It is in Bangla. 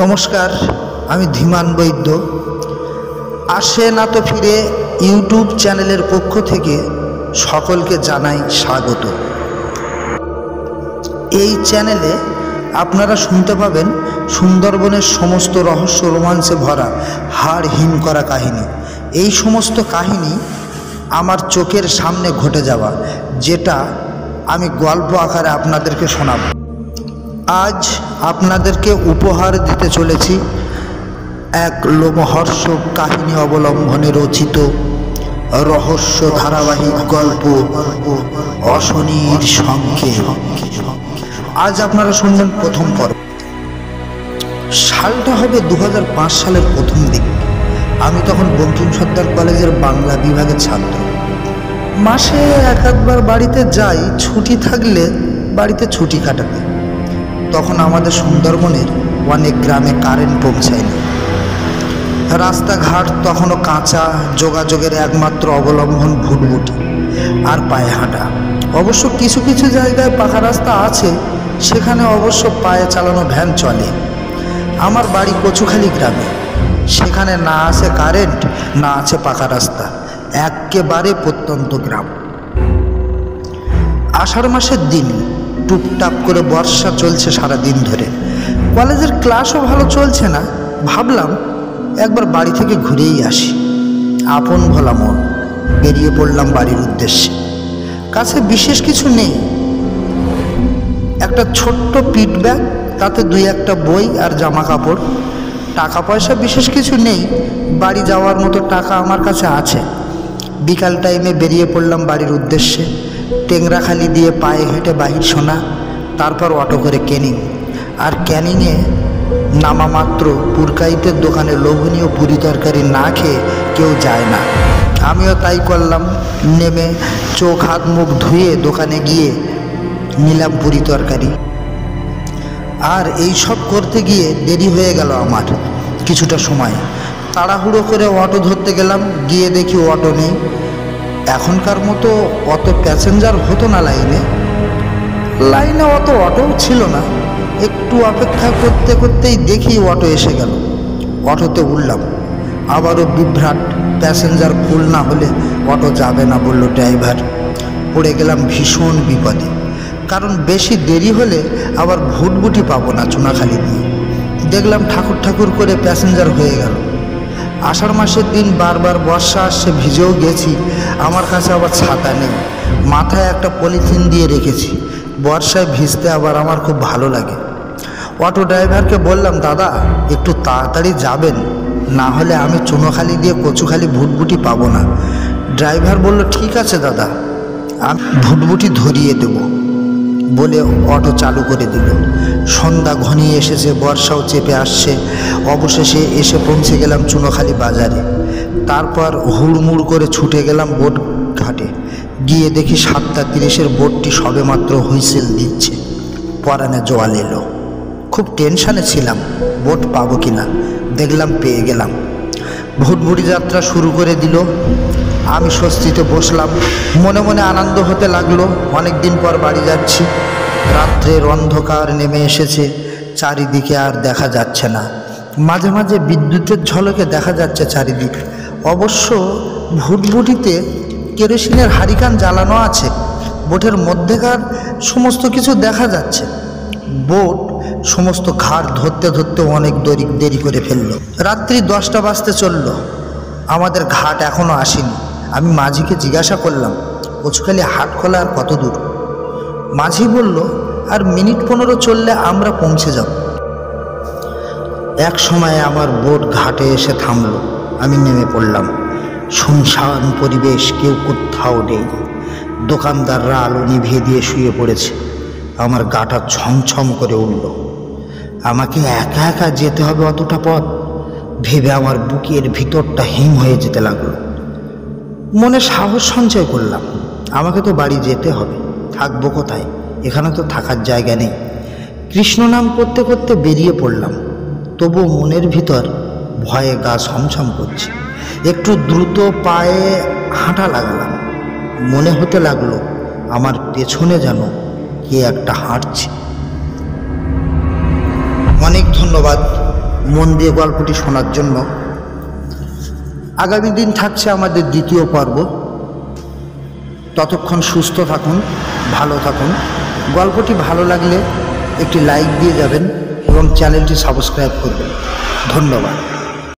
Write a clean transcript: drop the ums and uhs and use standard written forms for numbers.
নমস্কার, আমি ধীমান বৈদ্য। আসে না তো ফিরে ইউটিউব চ্যানেলের পক্ষ থেকে সকলকে জানাই স্বাগত। এই চ্যানেলে আপনারা শুনতে পাবেন সুন্দরবনের সমস্ত রহস্য রোমাঞ্চে ভরা হাড় হিম করা কাহিনী। এই সমস্ত কাহিনী আমার চোখের সামনে ঘটে যাওয়া, যেটা আমি গল্প আকারে আপনাদেরকে শোনাব। আজ আপনাদেরকে উপহার দিতে চলেছি এক লোমহর্ষক কাহিনী অবলম্বনে রচিত রহস্য ধারাবাহিক গল্প অশনির সঙ্গে। আজ আপনারা শুনবেন প্রথম পর্ব। সালটা হবে 2005 সালের প্রথম দিক। আমি তখন বঙ্কিম সর্দার কলেজের বাংলা বিভাগের ছাত্র। মাসে এক একবার বাড়িতে যাই, ছুটি থাকলে বাড়িতে ছুটি কাটাতে। তখন আমাদের সুন্দরবনের অনেক গ্রামে কারেন্ট পৌঁছায়নি। রাস্তাঘাট তখনও কাঁচা, যোগাযোগের একমাত্র অবলম্বন ভুটভুটি আর পায়ে হাঁটা। অবশ্য কিছু কিছু জায়গায় পাকা রাস্তা আছে, সেখানে অবশ্য পায়ে চালানো ভ্যান চলে। আমার বাড়ি কচুখালী গ্রামে। সেখানে না আছে কারেন্ট, না আছে পাকা রাস্তা, একেবারে প্রত্যন্ত গ্রাম। আষাঢ় মাসের দিন, টুপটাপ করে বর্ষা চলছে সারা দিন ধরে। কলেজের ক্লাসও ভালো চলছে না। ভাবলাম একবার বাড়ি থেকে ঘুরেই আসি। আপন ভোলা মন, বেরিয়ে পড়লাম বাড়ির উদ্দেশ্যে। কাছে বিশেষ কিছু নেই, একটা ছোট্ট পিট ব্যাগ, তাতে 2-1টা বই আর জামা কাপড়। টাকা পয়সা বিশেষ কিছু নেই, বাড়ি যাওয়ার মতো টাকা আমার কাছে আছে। বিকাল টাইমে বেরিয়ে পড়লাম বাড়ির উদ্দেশ্যে। টেংরাখালি দিয়ে পায়ে হেঁটে বাহির শোনা, তারপর অটো করে ক্যানিং। আর ক্যানিংয়ে নামা মাত্র পুরকাইতের দোকানে লোভনীয় পুরি তরকারি না খেয়ে কেউ যায় না। আমিও তাই করলাম। নেমে চোখ হাত মুখ ধুয়ে দোকানে গিয়ে নিলাম পুরি তরকারি। আর এই সব করতে গিয়ে দেরি হয়ে গেল আমার কিছুটা সময়। তাড়াহুড়ো করে অটো ধরতে গেলাম, গিয়ে দেখি অটো নেই। এখনকার মতো অত প্যাসেঞ্জার হতো না লাইনে অত অটোও ছিল না। একটু অপেক্ষা করতে করতেই দেখি অটো এসে গেল। অটোতে উঠলাম, আবারও বিভ্রাট। প্যাসেঞ্জার ফুল না হলে অটো যাবে না বলল ড্রাইভার। পড়ে গেলাম ভীষণ বিপদে, কারণ বেশি দেরি হলে আবার ভুটভুটি পাবো না চুনাখালি দিয়ে। দেখলাম ঠাকুর ঠাকুর করে প্যাসেঞ্জার হয়ে গেল। আষাঢ় মাসের দিন, বারবার বর্ষা আসছে, ভিজেও গেছি। আমার কাছে আবার ছাতা নেই, মাথায় একটা পলিথিন দিয়ে রেখেছি। বর্ষায় ভিজতে আবার আমার খুব ভালো লাগে। অটো ড্রাইভারকে বললাম, দাদা একটু তাড়াতাড়ি যাবেন, না হলে আমি চুনোখালি দিয়ে কচুখালি ভুটভুটি পাবো না। ড্রাইভার বলল, ঠিক আছে দাদা, আমি ভুটভুটি ধরিয়ে দেব বলে অটো চালু করে দিল। সন্ধ্যা ঘনিয়ে এসেছে, বর্ষাও চেপে আসছে। অবশেষে এসে পৌঁছে গেলাম চুনোখালি বাজারে। তারপর হুড়মুড় করে ছুটে গেলাম বোট ঘাটে। গিয়ে দেখি 7:30-এর বোটটি সবেমাত্র হুইসেল দিচ্ছে। পরানে জোয়াল এলো। খুব টেনশানে ছিলাম বোট পাবো কিনা। দেখলাম পেয়ে গেলাম। ভুটভুটি যাত্রা শুরু করে দিল। আমি স্বস্তিতে বসলাম। মনে মনে আনন্দ হতে লাগলো, অনেক দিন পর বাড়ি যাচ্ছি। রাত্রের অন্ধকার নেমে এসেছে, চারিদিকে আর দেখা যাচ্ছে না। মাঝে মাঝে বিদ্যুতের ঝলকে দেখা যাচ্ছে চারিদিক। অবশ্য ভুটভুটিতে কেরোসিনের হারিকেন জ্বালানো আছে। বোটের মধ্যেকার সমস্ত কিছু দেখা যাচ্ছে। বোট সমস্ত ঘাট ধরতে ধরতে অনেক দেরি করে ফেলল। রাত্রি 10টা বাজতে চলল, আমাদের ঘাট এখনও আসেনি। আমি মাঝিকে জিজ্ঞাসা করলাম, কচুখালি হাট খোলা আর কত দূর? মাঝি বলল, আর মিনিট 15 চললে আমরা পৌঁছে যাব। এক সময় আমার বোট ঘাটে এসে থামলো। আমি নেমে পড়লাম। শুনশান পরিবেশ, কেউ কোথাও নেই। দোকানদাররা আলো নিভিয়ে দিয়ে শুয়ে পড়েছে। আমার গাটা ছমছম করে উঠল। আমাকে একা একা যেতে হবে অতটা পথ ভেবে আমার বুকের ভিতরটা হিম হয়ে যেতে লাগলো। মনে সাহস সঞ্চয় করলাম, আমাকে তো বাড়ি যেতে হবে, থাকবো কোথায়? এখানে তো থাকার জায়গা নেই। কৃষ্ণ নাম করতে করতে বেরিয়ে পড়লাম। তবু মনের ভিতর ভয়ে গা ছমছম করছে। একটু দ্রুত পায়ে হাঁটা লাগালাম। মনে হতে লাগলো আমার পেছনে যেন কে একটা হাঁটছে। অনেক ধন্যবাদ মন দিয়ে গল্পটি শোনার জন্য। আগামী দিন থাকছে আমাদের দ্বিতীয় পর্ব। ততক্ষণ সুস্থ থাকুন, ভালো থাকুন। গল্পটি ভালো লাগলে একটি লাইক দিয়ে যাবেন এবং চ্যানেলটি সাবস্ক্রাইব করবেন। ধন্যবাদ।